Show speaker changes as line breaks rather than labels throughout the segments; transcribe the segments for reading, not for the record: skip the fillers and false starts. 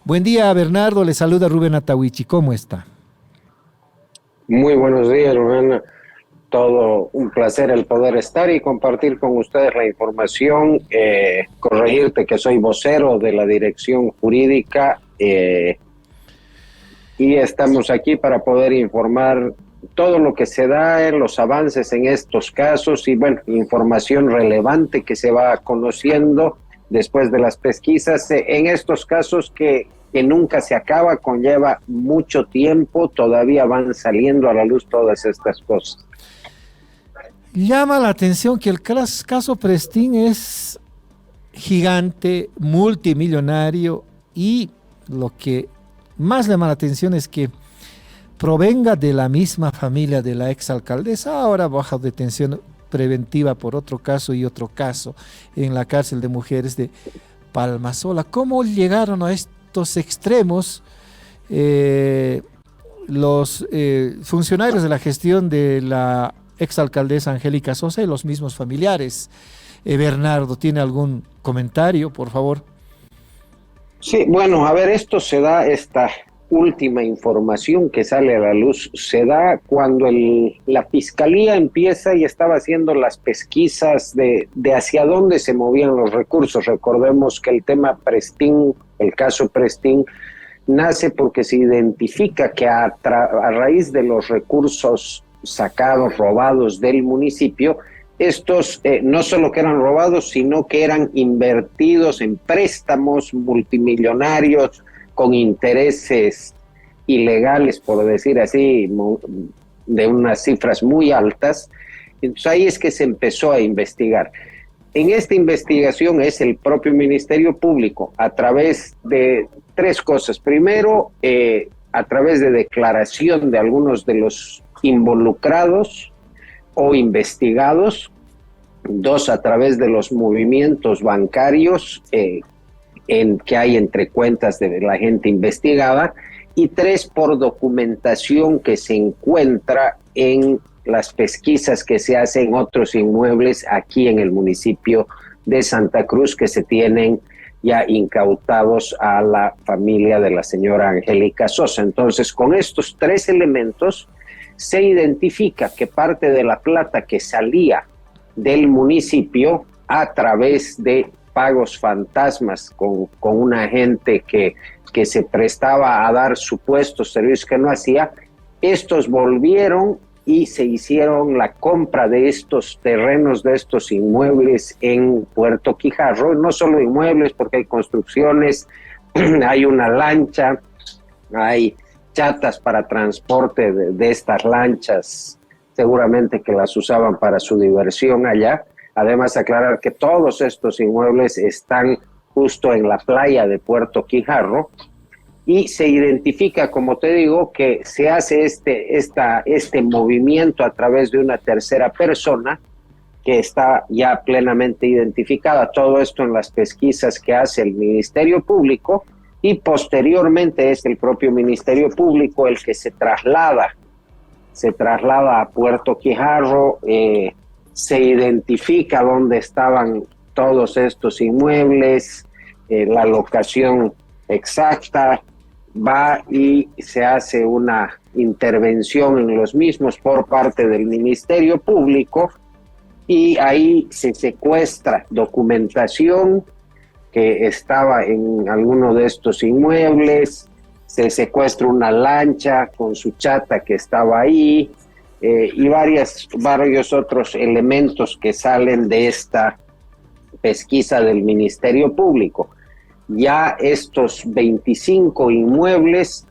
Buen día, Bernardo. Le saluda Rubén Atahuichi. ¿Cómo está?
Muy buenos días, Rubén. Todo un placer el poder estar y compartir con ustedes la información. Corregirte que soy vocero de la Dirección Jurídica y estamos aquí para poder informar todo lo que se da, los avances en estos casos y, bueno, información relevante que se va conociendo después de las pesquisas en estos casos que nunca se acaba, conlleva mucho tiempo, todavía van saliendo a la luz todas estas cosas.
Llama la atención que el caso Prestín es gigante, multimillonario, y lo que más llama la atención es que provenga de la misma familia de la exalcaldesa, ahora bajo detención preventiva por otro caso y otro caso en la cárcel de mujeres de Palmasola. ¿Cómo llegaron a estos extremos los funcionarios de la gestión de la exalcaldesa Angélica Sosa y los mismos familiares? Bernardo, ¿tiene algún comentario, por favor?
Sí, bueno, a ver, esto se da, esta última información que sale a la luz, se da cuando la fiscalía empieza y estaba haciendo las pesquisas de hacia dónde se movían los recursos. Recordemos que el tema Prestín, el caso Prestín, nace porque se identifica que a raíz de los recursos sacados, robados del municipio, estos no solo que eran robados, sino que eran invertidos en préstamos multimillonarios con intereses ilegales, por decir así, de unas cifras muy altas. Entonces ahí es que se empezó a investigar. En esta investigación es el propio Ministerio Público, a través de tres cosas. Primero, a través de declaración de algunos de los involucrados o investigados. Dos, a través de los movimientos bancarios que hay entre cuentas de la gente investigada. Y tres, por documentación que se encuentra en las pesquisas que se hacen en otros inmuebles aquí en el municipio de Santa Cruz, que se tienen ya incautados a la familia de la señora Angélica Sosa. Entonces, con estos tres elementos se identifica que parte de la plata que salía del municipio a través de pagos fantasmas con una gente que se prestaba a dar supuestos servicios que no hacía, estos volvieron y se hicieron la compra de estos terrenos, de estos inmuebles en Puerto Quijarro. No solo inmuebles, porque hay construcciones, hay una lancha, hay chatas para transporte de estas lanchas, seguramente que las usaban para su diversión allá. Además, aclarar que todos estos inmuebles están justo en la playa de Puerto Quijarro, y se identifica, como te digo, que se hace este movimiento a través de una tercera persona que está ya plenamente identificada. Todo esto en las pesquisas que hace el Ministerio Público, y posteriormente es el propio Ministerio Público el que se traslada a Puerto Quijarro, se identifica dónde estaban todos estos inmuebles, la locación exacta, va y se hace una intervención en los mismos por parte del Ministerio Público, y ahí se secuestra documentación que estaba en alguno de estos inmuebles, se secuestra una lancha con su chata que estaba ahí, y varios otros elementos que salen de esta pesquisa del Ministerio Público. Ya estos 25 inmuebles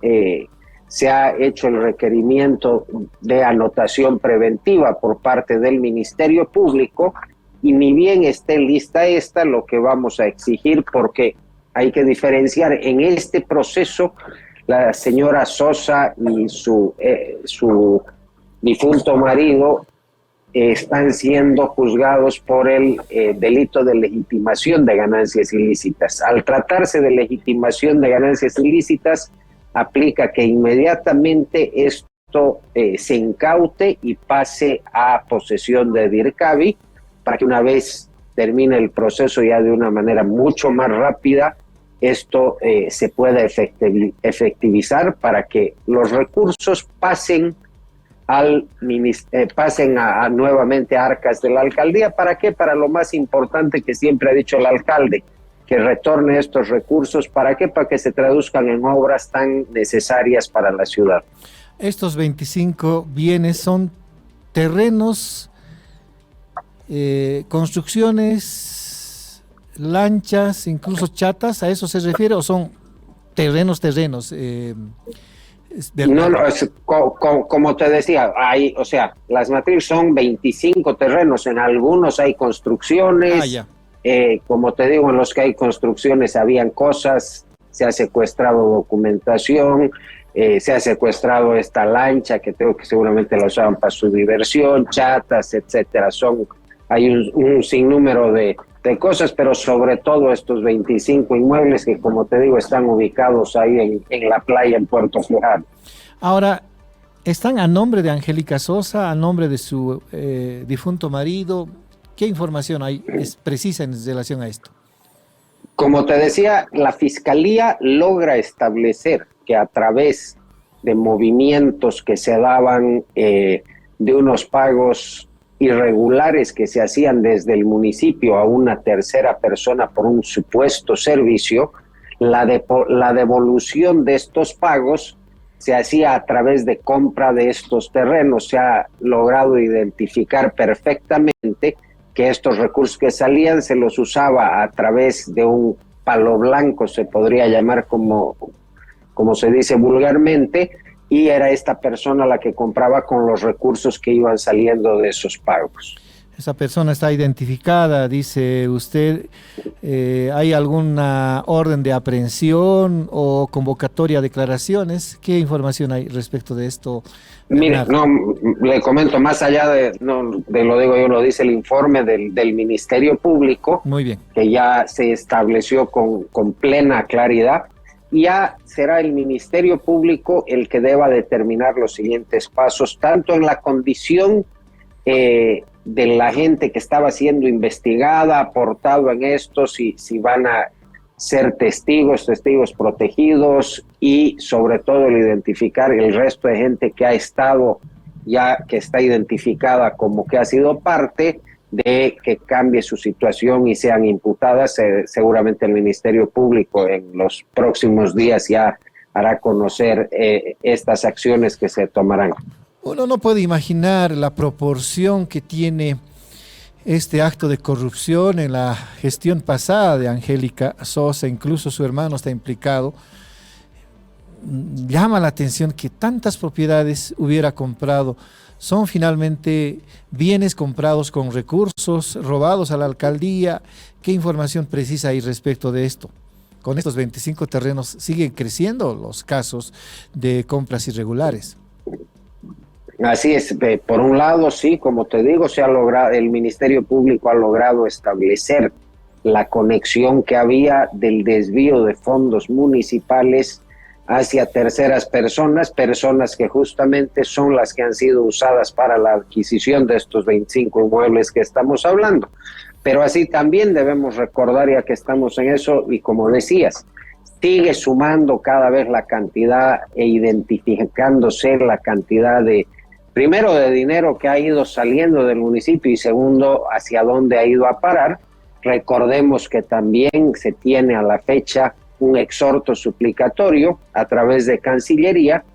se ha hecho el requerimiento de anotación preventiva por parte del Ministerio Público, y ni bien esté lista esta, lo que vamos a exigir, porque hay que diferenciar en este proceso, la señora Sosa y su difunto marido están siendo juzgados por el delito de legitimación de ganancias ilícitas. Al tratarse de legitimación de ganancias ilícitas, aplica que inmediatamente esto se incaute y pase a posesión de DIRCABI, para que una vez termine el proceso ya de una manera mucho más rápida, esto se pueda efectivizar para que los recursos pasen nuevamente a arcas de la alcaldía. ¿Para qué? Para lo más importante que siempre ha dicho el alcalde, que retorne estos recursos. ¿Para qué? Para que se traduzcan en obras tan necesarias para la ciudad.
Estos 25 bienes son terrenos, construcciones, lanchas, incluso chatas, ¿a eso se refiere o son terrenos?
No, como te decía, las matrices son 25 terrenos, en algunos hay construcciones, como te digo, en los que hay construcciones habían cosas, se ha secuestrado documentación, se ha secuestrado esta lancha que creo que seguramente la usaban para su diversión, chatas, etcétera. Hay un sinnúmero de cosas, pero sobre todo estos 25 inmuebles que, como te digo, están ubicados ahí en la playa en Puerto Fijar.
Ahora, ¿están a nombre de Angélica Sosa, a nombre de su difunto marido? ¿Qué información hay precisa en relación a esto?
Como te decía, la Fiscalía logra establecer que a través de movimientos que se daban, de unos pagos irregulares que se hacían desde el municipio a una tercera persona por un supuesto servicio, la devolución de estos pagos se hacía a través de compra de estos terrenos. Se ha logrado identificar perfectamente que estos recursos que salían se los usaba a través de un palo blanco, se podría llamar como se dice vulgarmente, y era esta persona la que compraba con los recursos que iban saliendo de esos pagos.
Esa persona está identificada, dice usted. ¿Hay alguna orden de aprehensión o convocatoria a declaraciones? ¿Qué información hay respecto de esto?
Mire, le comento, más allá de lo digo yo, lo dice el informe del Ministerio Público.
Muy bien.
Que ya se estableció con plena claridad. Ya será el Ministerio Público el que deba determinar los siguientes pasos, tanto en la condición de la gente que estaba siendo investigada, aportado en esto, si van a ser testigos protegidos, y sobre todo el identificar el resto de gente que ha estado ya, que está identificada como que ha sido parte de que cambie su situación y sean imputadas. Seguramente el Ministerio Público en los próximos días ya hará conocer estas acciones que se tomarán.
Uno no puede imaginar la proporción que tiene este acto de corrupción en la gestión pasada de Angélica Sosa. Incluso su hermano está implicado. Llama la atención que tantas propiedades hubiera comprado. Son finalmente bienes comprados con recursos robados a la alcaldía. ¿Qué información precisa hay respecto de esto? Con estos 25 terrenos siguen creciendo los casos de compras irregulares.
Así es, por un lado, sí, como te digo, el Ministerio Público ha logrado establecer la conexión que había del desvío de fondos municipales hacia terceras personas que justamente son las que han sido usadas para la adquisición de estos 25 inmuebles que estamos hablando. Pero así también debemos recordar, ya que estamos en eso, y como decías, sigue sumando cada vez la cantidad e identificándose la cantidad primero de dinero que ha ido saliendo del municipio, y segundo, hacia dónde ha ido a parar. Recordemos que también se tiene a la fecha un exhorto suplicatorio a través de Cancillería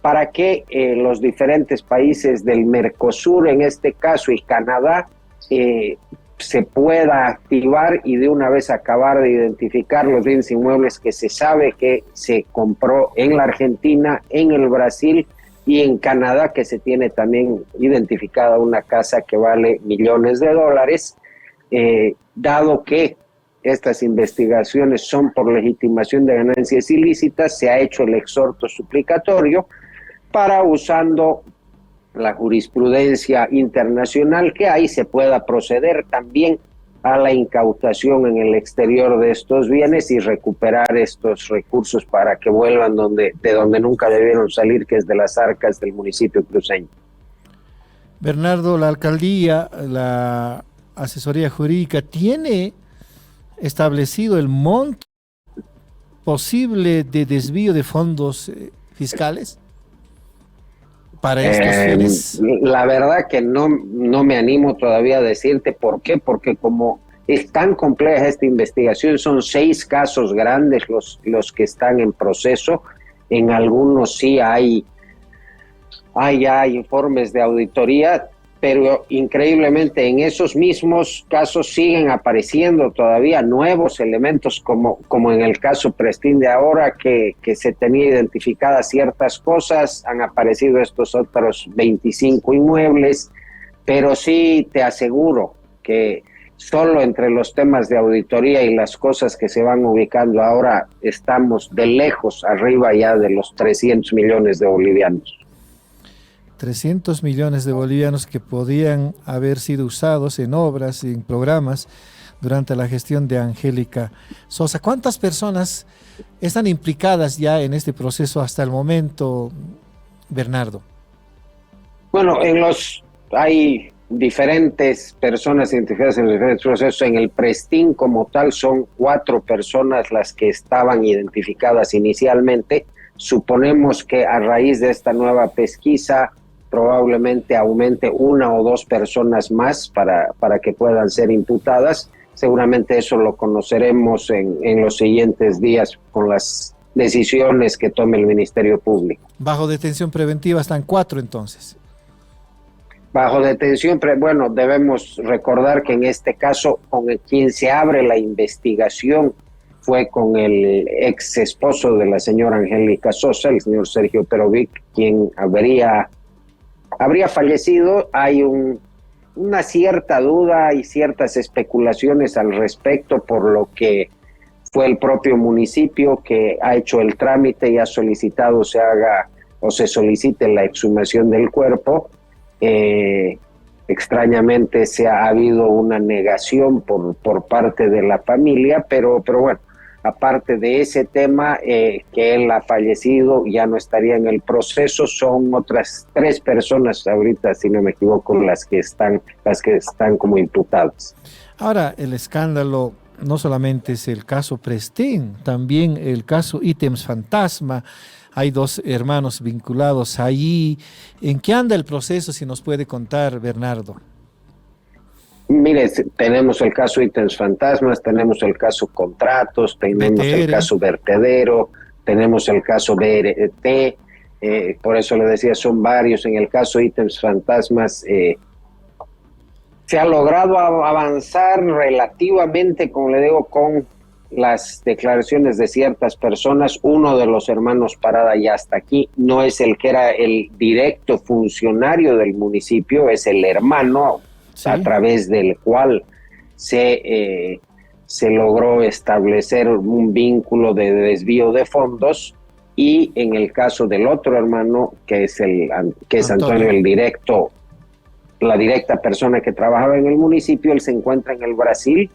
para que los diferentes países del Mercosur, en este caso, y Canadá, se pueda activar y de una vez acabar de identificar los bienes inmuebles que se sabe que se compró en la Argentina, en el Brasil y en Canadá, que se tiene también identificada una casa que vale millones de dólares, dado que estas investigaciones son por legitimación de ganancias ilícitas. Se ha hecho el exhorto suplicatorio para, usando la jurisprudencia internacional que hay, se pueda proceder también a la incautación en el exterior de estos bienes y recuperar estos recursos para que vuelvan de donde nunca debieron salir, que es de las arcas del municipio cruceño.
Bernardo, la alcaldía, la asesoría jurídica, ¿tiene establecido el monto posible de desvío de fondos fiscales para estos fines?
La verdad que no me animo todavía a decirte por qué, porque como es tan compleja esta investigación, son 6 casos grandes los que están en proceso. En algunos sí hay ya informes de auditoría, pero increíblemente en esos mismos casos siguen apareciendo todavía nuevos elementos, como en el caso Prestín de ahora, que se tenía identificadas ciertas cosas, han aparecido estos otros 25 inmuebles, pero sí te aseguro que solo entre los temas de auditoría y las cosas que se van ubicando ahora, estamos de lejos arriba ya de los 300 millones de bolivianos.
300 millones de bolivianos que podían haber sido usados en obras y en programas durante la gestión de Angélica Sosa. ¿Cuántas personas están implicadas ya en este proceso hasta el momento, Bernardo?
Bueno, hay diferentes personas identificadas en los diferentes procesos. En el Prestín como tal son 4 personas las que estaban identificadas inicialmente. Suponemos que a raíz de esta nueva pesquisa probablemente aumente 1 o 2 personas más para que puedan ser imputadas. Seguramente eso lo conoceremos en los siguientes días con las decisiones que tome el Ministerio Público.
Bajo detención preventiva están 4 entonces.
Bajo detención, bueno, debemos recordar que en este caso con quien se abre la investigación fue con el ex esposo de la señora Angélica Sosa, el señor Sergio Perovic, quien habría fallecido. Hay una cierta duda y ciertas especulaciones al respecto, por lo que fue el propio municipio que ha hecho el trámite y ha solicitado se solicite la exhumación del cuerpo. Extrañamente ha habido una negación por parte de la familia, pero bueno, aparte de ese tema, que él ha fallecido, ya no estaría en el proceso. Son otras 3 personas ahorita, si no me equivoco, las que están como imputadas.
Ahora, el escándalo no solamente es el caso Prestín, también el caso Ítems Fantasma. Hay 2 hermanos vinculados allí. ¿En qué anda el proceso? Si nos puede contar, Bernardo.
Mire, tenemos el caso Ítems Fantasmas, tenemos el caso Contratos, tenemos el caso Vertedero, tenemos el caso BRT, por eso le decía, son varios. En el caso Ítems Fantasmas se ha logrado avanzar relativamente, como le digo, con las declaraciones de ciertas personas. Uno de los hermanos Parada ya está aquí, no es el que era el directo funcionario del municipio, es el hermano, sí, a través del cual se logró establecer un vínculo de desvío de fondos. Y en el caso del otro hermano, que es Antonio, la directa persona que trabajaba en el municipio, él se encuentra en el Brasil.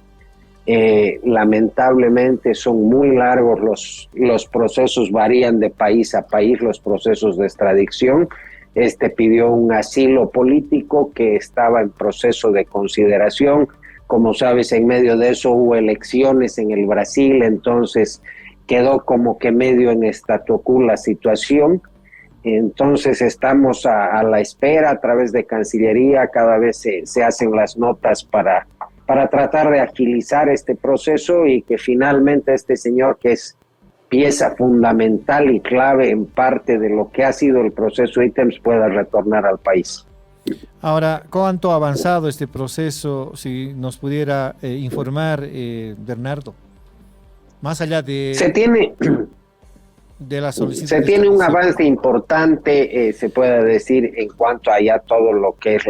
Lamentablemente son muy largos los procesos, varían de país a país los procesos de extradición. Pidió un asilo político que estaba en proceso de consideración. Como sabes, en medio de eso hubo elecciones en el Brasil, entonces quedó como que medio en statu quo la situación. Entonces estamos a la espera a través de Cancillería. Cada vez se hacen las notas para tratar de agilizar este proceso y que finalmente este señor, que es pieza fundamental y clave en parte de lo que ha sido el proceso Ítems, pueda retornar al país.
Ahora, ¿cuánto ha avanzado este proceso? Si nos pudiera informar, Bernardo. Más allá de la solicitud. Se tiene un avance importante, se puede decir, en cuanto a ya todo lo que es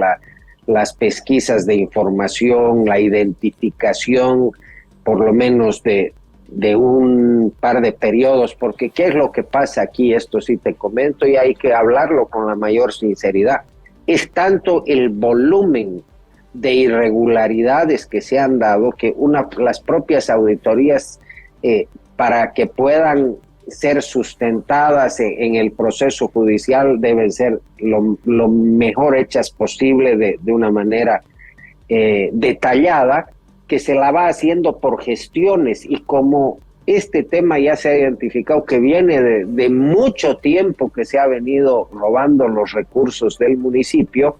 las pesquisas de información, la identificación, por lo menos de un par de periodos, porque ¿qué es lo que pasa aquí? Esto sí te comento y hay que hablarlo con la mayor sinceridad. Es tanto el volumen de irregularidades que se han dado que las propias auditorías, para que puedan ser sustentadas en el proceso judicial, deben ser lo mejor hechas posible de una manera detallada, que se la va haciendo por gestiones, y como
este tema ya se ha identificado que viene de mucho tiempo que se ha venido robando los recursos del municipio,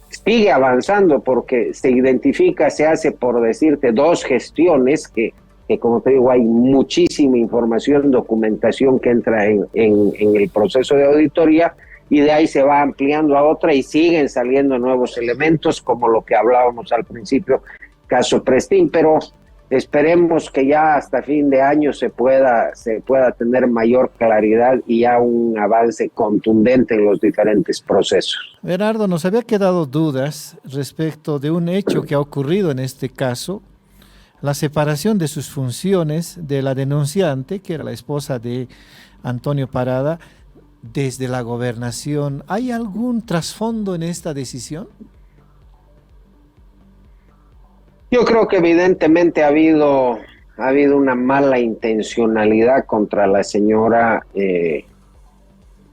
sigue avanzando porque se identifica, se hace, por decirte, 2 gestiones que como te digo, hay muchísima información, documentación que entra en el proceso de auditoría, y de ahí se va ampliando a otra y siguen saliendo nuevos elementos, como lo que hablábamos al principio, caso Prestín, pero esperemos que ya hasta fin de año se pueda tener mayor claridad y ya un avance contundente en los diferentes procesos.
Bernardo, nos había quedado dudas respecto de un hecho que ha ocurrido en este caso, la separación de sus funciones de la denunciante, que era la esposa de Antonio Parada, desde la gobernación. ¿Hay algún trasfondo en esta decisión?
Yo creo que evidentemente ha habido una mala intencionalidad contra la señora.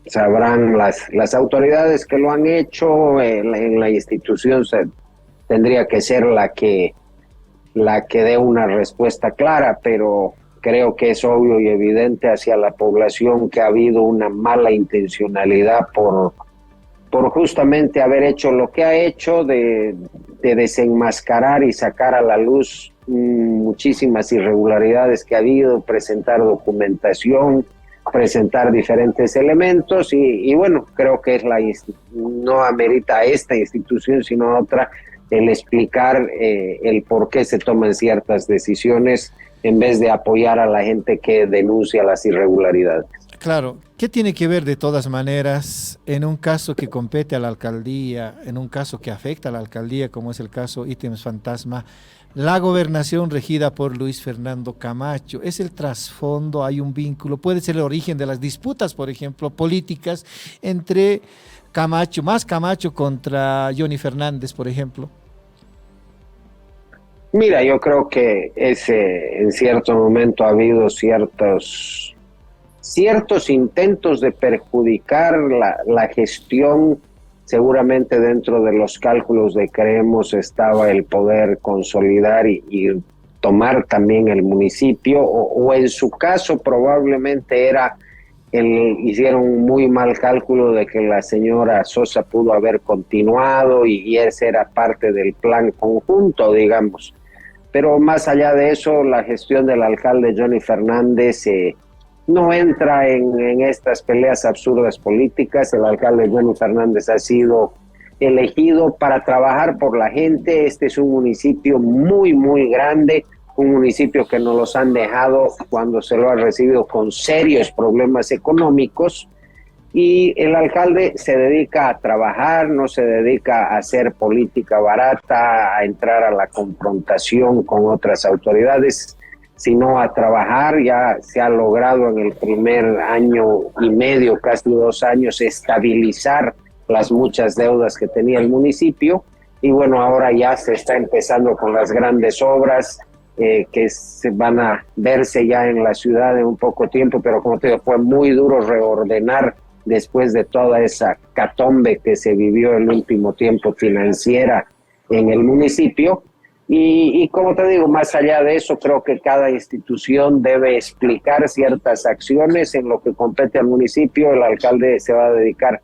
Sabrán las autoridades que lo han hecho. En la institución tendría que ser la que dé una respuesta clara, pero creo que es obvio y evidente hacia la población que ha habido una mala intencionalidad por justamente haber hecho lo que ha hecho, de desenmascarar y sacar a la luz muchísimas irregularidades que ha habido, presentar documentación, presentar diferentes elementos y bueno, creo que no amerita a esta institución sino a otra el explicar el por qué se toman ciertas decisiones en vez de apoyar a la gente que denuncia las irregularidades.
Claro, ¿qué tiene que ver de todas maneras en un caso que compete a la alcaldía, en un caso que afecta a la alcaldía, como es el caso Ítems Fantasma, la gobernación regida por Luis Fernando Camacho? ¿Es el trasfondo? ¿Hay un vínculo? ¿Puede ser el origen de las disputas, por ejemplo, políticas entre Camacho contra Johnny Fernández, por ejemplo?
Mira, yo creo que en cierto momento ha habido ciertos intentos de perjudicar la gestión. Seguramente dentro de los cálculos de Creemos estaba el poder consolidar y tomar también el municipio, o en su caso probablemente hicieron un muy mal cálculo de que la señora Sosa pudo haber continuado y ese era parte del plan conjunto, digamos. Pero más allá de eso, la gestión del alcalde Johnny Fernández no entra en estas peleas absurdas políticas. El alcalde Johnny Fernández ha sido elegido para trabajar por la gente. Este es un municipio muy, muy grande, un municipio que nos los han dejado cuando se lo ha recibido con serios problemas económicos. Y el alcalde se dedica a trabajar, no se dedica a hacer política barata, a entrar a la confrontación con otras autoridades, sino a trabajar. Ya se ha logrado en el primer año y medio, casi 2 años, estabilizar las muchas deudas que tenía el municipio. Y bueno, ahora ya se está empezando con las grandes obras que se van a verse ya en la ciudad en un poco tiempo, pero como te digo, fue muy duro reordenar después de toda esa catombe que se vivió el último tiempo financiera en el municipio. Y como te digo, más allá de eso, creo que cada institución debe explicar ciertas acciones en lo que compete al municipio. El alcalde se va a dedicar,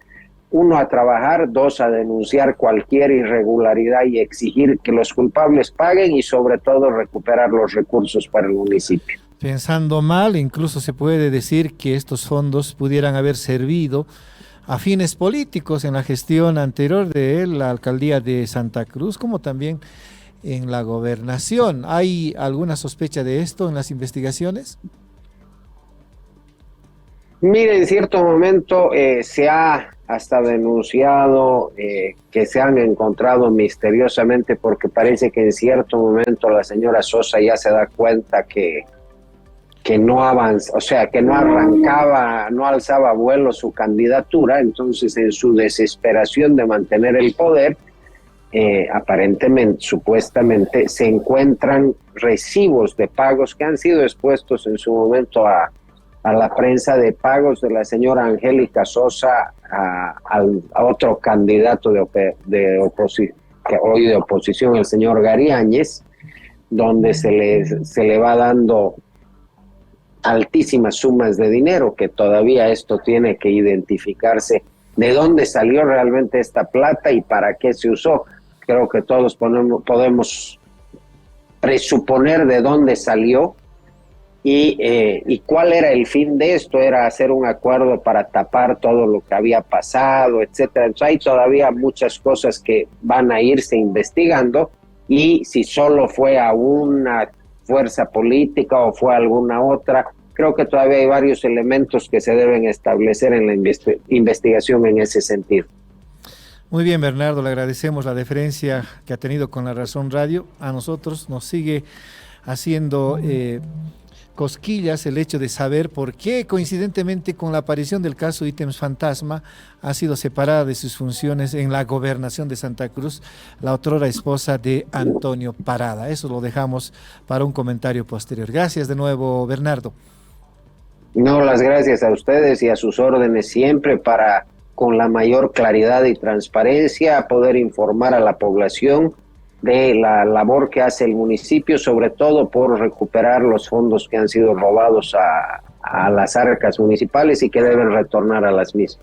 1, a trabajar, 2, a denunciar cualquier irregularidad y exigir que los culpables paguen y sobre todo recuperar los recursos para el municipio.
Pensando mal, incluso se puede decir que estos fondos pudieran haber servido a fines políticos en la gestión anterior de la alcaldía de Santa Cruz, como también en la gobernación. ¿Hay alguna sospecha de esto en las investigaciones?
Mire, en cierto momento se ha hasta denunciado que se han encontrado misteriosamente, porque parece que en cierto momento la señora Sosa ya se da cuenta que no avanza, o sea, que no arrancaba, no alzaba vuelo su candidatura. Entonces, en su desesperación de mantener el poder, aparentemente, supuestamente, se encuentran recibos de pagos que han sido expuestos en su momento a la prensa, de pagos de la señora Angélica Sosa a otro candidato de oposición, el señor Gary Áñez, donde se le va dando altísimas sumas de dinero, que todavía esto tiene que identificarse de dónde salió realmente esta plata y para qué se usó. Creo que todos podemos presuponer de dónde salió y cuál era el fin de esto. Era hacer un acuerdo para tapar todo lo que había pasado, etcétera. Entonces hay todavía muchas cosas que van a irse investigando, y si solo fue a una fuerza política o fue a alguna otra, creo que todavía hay varios elementos que se deben establecer en la investigación en ese sentido.
Muy bien, Bernardo, le agradecemos la deferencia que ha tenido con La Razón Radio. A nosotros nos sigue haciendo cosquillas el hecho de saber por qué, coincidentemente con la aparición del caso Ítems Fantasma, ha sido separada de sus funciones en la gobernación de Santa Cruz la otrora esposa de Antonio Parada. Eso lo dejamos para un comentario posterior. Gracias de nuevo, Bernardo.
No, las gracias a ustedes y a sus órdenes siempre para, con la mayor claridad y transparencia, poder informar a la población de la labor que hace el municipio, sobre todo por recuperar los fondos que han sido robados a las arcas municipales y que deben retornar a las mismas.